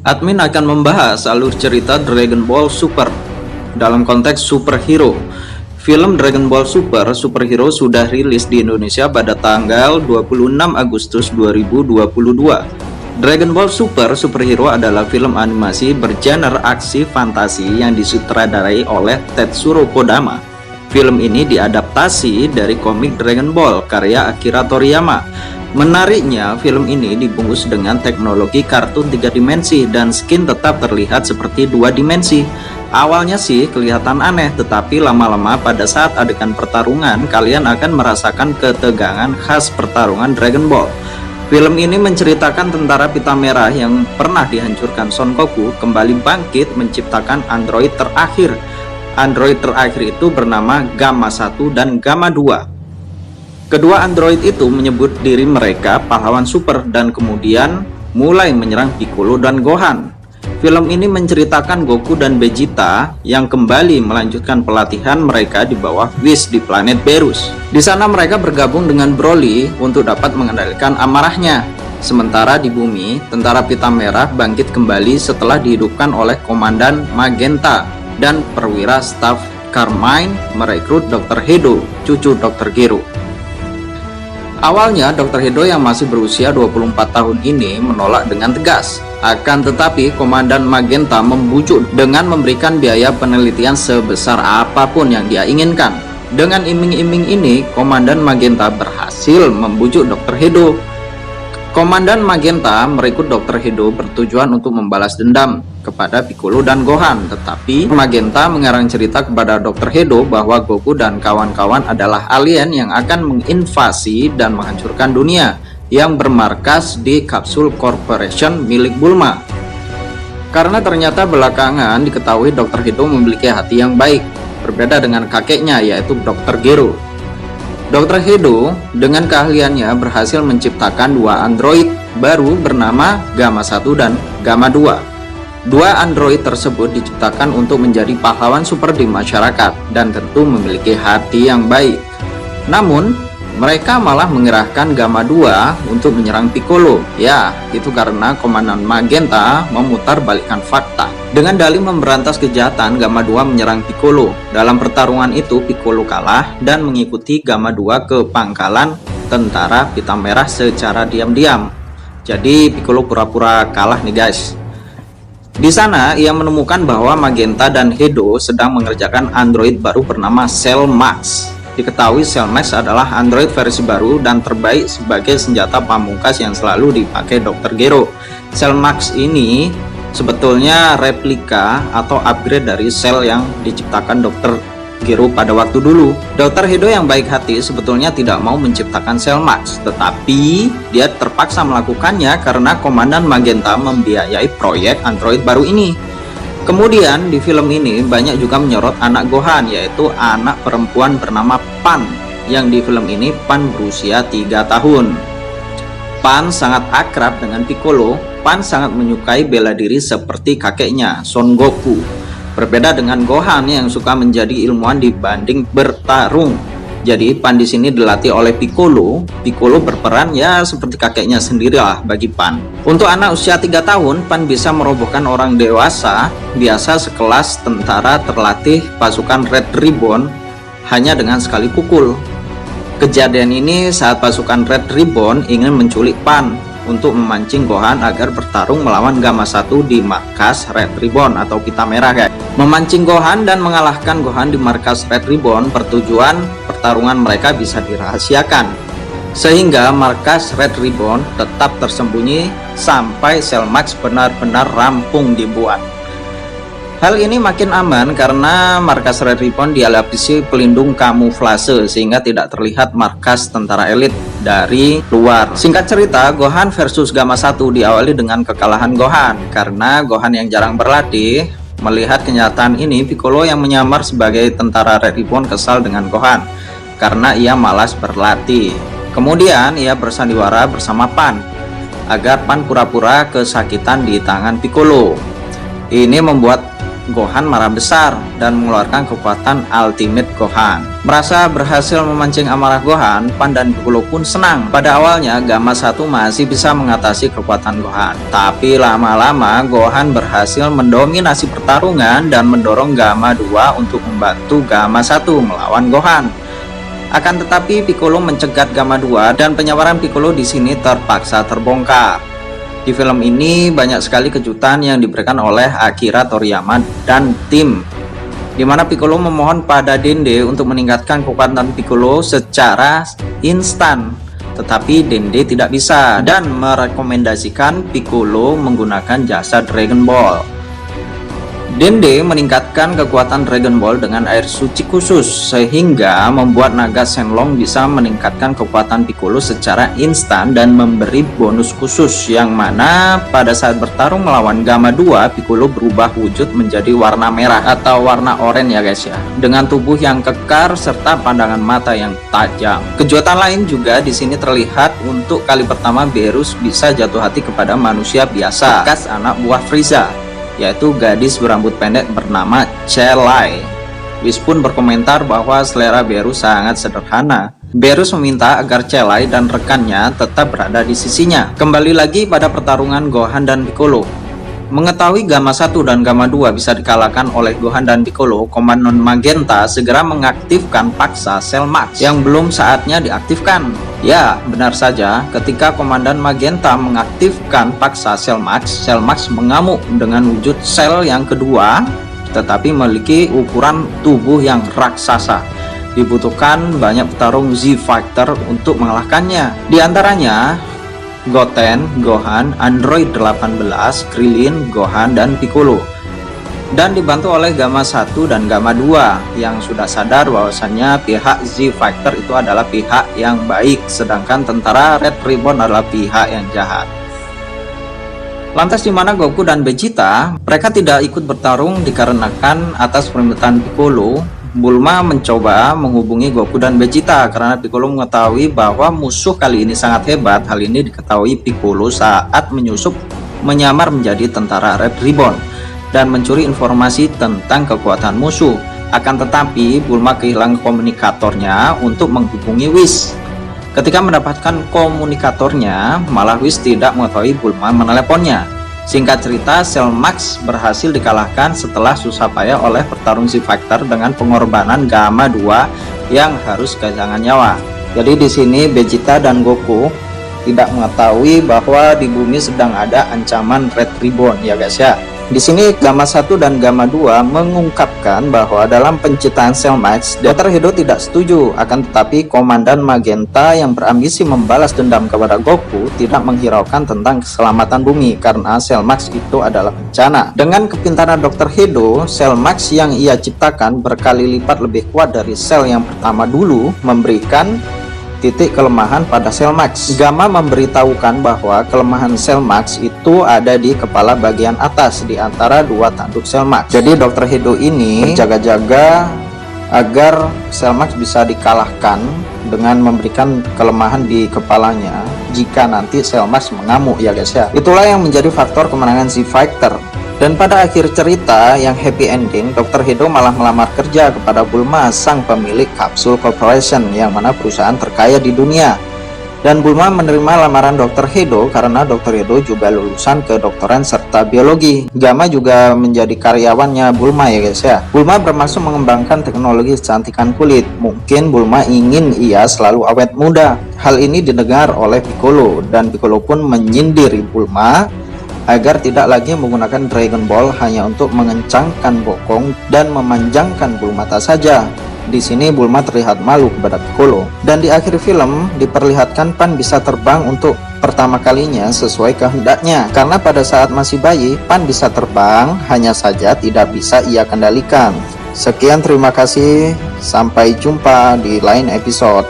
Admin akan membahas alur cerita Dragon Ball Super dalam konteks superhero. Film Dragon Ball Super Superhero sudah rilis di Indonesia pada tanggal 26 Agustus 2022. Dragon Ball Super Superhero adalah film animasi bergenre aksi fantasi yang disutradarai oleh Tetsuro Kodama. Film ini diadaptasi dari komik Dragon Ball karya Akira Toriyama. Menariknya, film ini dibungkus dengan teknologi kartun 3 dimensi dan skin tetap terlihat seperti 2 dimensi. Awalnya sih kelihatan aneh, tetapi lama-lama pada saat adegan pertarungan, kalian akan merasakan ketegangan khas pertarungan Dragon Ball. Film ini menceritakan tentara pita merah yang pernah dihancurkan Son Goku kembali bangkit menciptakan android terakhir. Android terakhir itu bernama Gamma 1 dan Gamma 2. Kedua android itu menyebut diri mereka pahlawan super dan kemudian mulai menyerang Piccolo dan Gohan. Film ini menceritakan Goku dan Vegeta yang kembali melanjutkan pelatihan mereka di bawah Whis di planet Berus. Di sana mereka bergabung dengan Broly untuk dapat mengendalikan amarahnya. Sementara di bumi, tentara pita merah bangkit kembali setelah dihidupkan oleh Komandan Magenta dan perwira staf Carmine merekrut Dr. Hedo, cucu Dr. Gero. Awalnya Dr. Hedo yang masih berusia 24 tahun ini menolak dengan tegas. Akan tetapi Komandan Magenta membujuk dengan memberikan biaya penelitian sebesar apapun yang dia inginkan. Dengan iming-iming ini, Komandan Magenta berhasil membujuk Dr. Hedo. Komandan Magenta merekrut Dr. Hedo bertujuan untuk membalas dendam kepada Piccolo dan Gohan. Tetapi Magenta mengarang cerita kepada Dr. Hedo bahwa Goku dan kawan-kawan adalah alien yang akan menginvasi dan menghancurkan dunia yang bermarkas di Capsule Corporation milik Bulma. Karena ternyata belakangan diketahui Dr. Hedo memiliki hati yang baik, berbeda dengan kakeknya yaitu Dr. Gero. Dr. Hedo dengan keahliannya berhasil menciptakan 2 android baru bernama Gamma 1 dan Gamma 2. 2 android tersebut diciptakan untuk menjadi pahlawan super di masyarakat dan tentu memiliki hati yang baik. Namun, mereka malah mengerahkan Gamma 2 untuk menyerang Piccolo. Ya, itu karena Komandan Magenta memutarbalikkan fakta. Dengan dalih memberantas kejahatan, Gamma 2 menyerang Piccolo. Dalam pertarungan itu, Piccolo kalah dan mengikuti Gamma 2 ke pangkalan tentara pita merah secara diam-diam. Jadi, Piccolo pura-pura kalah nih guys. Di sana, ia menemukan bahwa Magenta dan Hedo sedang mengerjakan android baru bernama Cell Max. Diketahui Cell Max adalah android versi baru dan terbaik sebagai senjata pamungkas yang selalu dipakai Dr. Gero. Cell Max ini sebetulnya replika atau upgrade dari Cell yang diciptakan Dr. Gero pada waktu dulu. Dr. Hedo yang baik hati sebetulnya tidak mau menciptakan Cell Max, tetapi dia terpaksa melakukannya karena Komandan Magenta membiayai proyek android baru ini. Kemudian di film ini banyak juga menyorot anak Gohan, yaitu anak perempuan bernama Pan, yang di film ini Pan berusia 3 tahun. Pan sangat akrab dengan Piccolo. Pan sangat menyukai bela diri seperti kakeknya Son Goku. Berbeda dengan Gohan yang suka menjadi ilmuwan dibanding bertarung. Jadi Pan di sini dilatih oleh Piccolo. Piccolo berperan ya seperti kakeknya sendirilah bagi Pan. Untuk anak usia 3 tahun, Pan bisa merobohkan orang dewasa biasa sekelas tentara terlatih pasukan Red Ribbon hanya dengan sekali pukul. Kejadian ini saat pasukan Red Ribbon ingin menculik Pan untuk memancing Gohan agar bertarung melawan Gamma 1 di markas Red Ribbon atau pita merah guys. Memancing Gohan dan mengalahkan Gohan di markas Red Ribbon bertujuan pertarungan mereka bisa dirahasiakan, sehingga markas Red Ribbon tetap tersembunyi sampai Cell Max benar-benar rampung dibuat. Hal ini makin aman karena markas Red Ribbon dilapisi pelindung kamuflase sehingga tidak terlihat markas tentara elit dari luar. Singkat cerita, Gohan versus Gamma 1 diawali dengan kekalahan Gohan. Karena Gohan yang jarang berlatih, melihat kenyataan ini, Piccolo yang menyamar sebagai tentara Red Ribbon kesal dengan Gohan karena ia malas berlatih. Kemudian ia bersandiwara bersama Pan agar Pan pura-pura kesakitan di tangan Piccolo. Ini membuat Gohan marah besar dan mengeluarkan kekuatan Ultimate Gohan. Merasa berhasil memancing amarah Gohan, Pan dan Piccolo pun senang. Pada awalnya Gamma 1 masih bisa mengatasi kekuatan Gohan, tapi lama-lama Gohan berhasil mendominasi pertarungan dan mendorong Gamma 2 untuk membantu Gamma 1 melawan Gohan. Akan tetapi Piccolo mencegat Gamma 2 dan penyabaran Piccolo di sini terpaksa terbongkar. Di film ini banyak sekali kejutan yang diberikan oleh Akira Toriyama dan tim, di mana Piccolo memohon pada Dende untuk meningkatkan kekuatan Piccolo secara instan, tetapi Dende tidak bisa dan merekomendasikan Piccolo menggunakan jasa Dragon Ball. Dende meningkatkan kekuatan Dragon Ball dengan air suci khusus, sehingga membuat naga Shenlong bisa meningkatkan kekuatan Piccolo secara instan dan memberi bonus khusus, yang mana pada saat bertarung melawan Gamma 2, Piccolo berubah wujud menjadi warna merah atau warna oranye ya guys ya, dengan tubuh yang kekar serta pandangan mata yang tajam. Kejutan lain juga di sini terlihat. Untuk kali pertama Beerus bisa jatuh hati kepada manusia biasa, bekas anak buah Frieza, yaitu gadis berambut pendek bernama Celai. Whis pun berkomentar bahwa selera Beerus sangat sederhana. Beerus meminta agar Celai dan rekannya tetap berada di sisinya. Kembali lagi pada pertarungan Gohan dan Piccolo. Mengetahui Gamma 1 dan Gamma 2 bisa dikalahkan oleh Gohan dan Piccolo, Komandan Magenta segera mengaktifkan paksa Cell Max yang belum saatnya diaktifkan. Ya, benar saja, ketika Komandan Magenta mengaktifkan paksa Cell Max mengamuk dengan wujud sel yang kedua, tetapi memiliki ukuran tubuh yang raksasa. Dibutuhkan banyak petarung Z-Fighter untuk mengalahkannya. Di antaranya Goten, Gohan, Android 18, Krillin, Gohan, dan Piccolo. Dan dibantu oleh Gamma 1 dan Gamma 2 yang sudah sadar bahwasannya pihak Z-Fighter itu adalah pihak yang baik, sedangkan tentara Red Ribbon adalah pihak yang jahat. Lantas di mana Goku dan Vegeta? Mereka tidak ikut bertarung dikarenakan atas permintaan Piccolo. Bulma mencoba menghubungi Goku dan Vegeta karena Piccolo mengetahui bahwa musuh kali ini sangat hebat. Hal ini diketahui Piccolo saat menyusup menyamar menjadi tentara Red Ribbon dan mencuri informasi tentang kekuatan musuh. Akan tetapi Bulma kehilangan komunikatornya untuk menghubungi Whis. Ketika mendapatkan komunikatornya, malah Whis tidak mengetahui Bulma meneleponnya. Singkat cerita, Cell Max berhasil dikalahkan setelah susah payah oleh petarung Z-Fighter dengan pengorbanan Gamma 2 yang harus kehilangan nyawa. Jadi di sini Vegeta dan Goku tidak mengetahui bahwa di bumi sedang ada ancaman Red Ribbon ya guys ya. Di sini Gamma 1 dan Gamma 2 mengungkapkan bahwa dalam penciptaan Cell Max, Dr. Hedo tidak setuju. Akan tetapi Komandan Magenta yang berambisi membalas dendam kepada Goku tidak menghiraukan tentang keselamatan bumi karena Cell Max itu adalah bencana. Dengan kepintaran Dr. Hedo, Cell Max yang ia ciptakan berkali lipat lebih kuat dari sel yang pertama dulu, memberikan titik kelemahan pada Cell Max. Gamma memberitahukan bahwa kelemahan Cell Max itu ada di kepala bagian atas di antara dua tanduk Cell Max. Jadi Dr. Hedo ini berjaga-jaga agar Cell Max bisa dikalahkan dengan memberikan kelemahan di kepalanya jika nanti Cell Max mengamuk ya guys ya. Itulah yang menjadi faktor kemenangan Z-Fighter. Dan pada akhir cerita yang happy ending, Dr. Hedo malah melamar kerja kepada Bulma, sang pemilik Capsule Corporation, yang mana perusahaan terkaya di dunia. Dan Bulma menerima lamaran Dr. Hedo karena Dr. Hedo juga lulusan kedokteran serta biologi. Gamma juga menjadi karyawannya Bulma ya guys ya. Bulma bermaksud mengembangkan teknologi kecantikan kulit. Mungkin Bulma ingin ia selalu awet muda. Hal ini didengar oleh Piccolo, dan Piccolo pun menyindir Bulma agar tidak lagi menggunakan Dragon Ball hanya untuk mengencangkan bokong dan memanjangkan bulu mata saja. Di sini Bulma terlihat malu kepada Piccolo. Dan di akhir film diperlihatkan Pan bisa terbang untuk pertama kalinya sesuai kehendaknya. Karena pada saat masih bayi, Pan bisa terbang, hanya saja tidak bisa ia kendalikan. Sekian, terima kasih. Sampai jumpa di lain episode.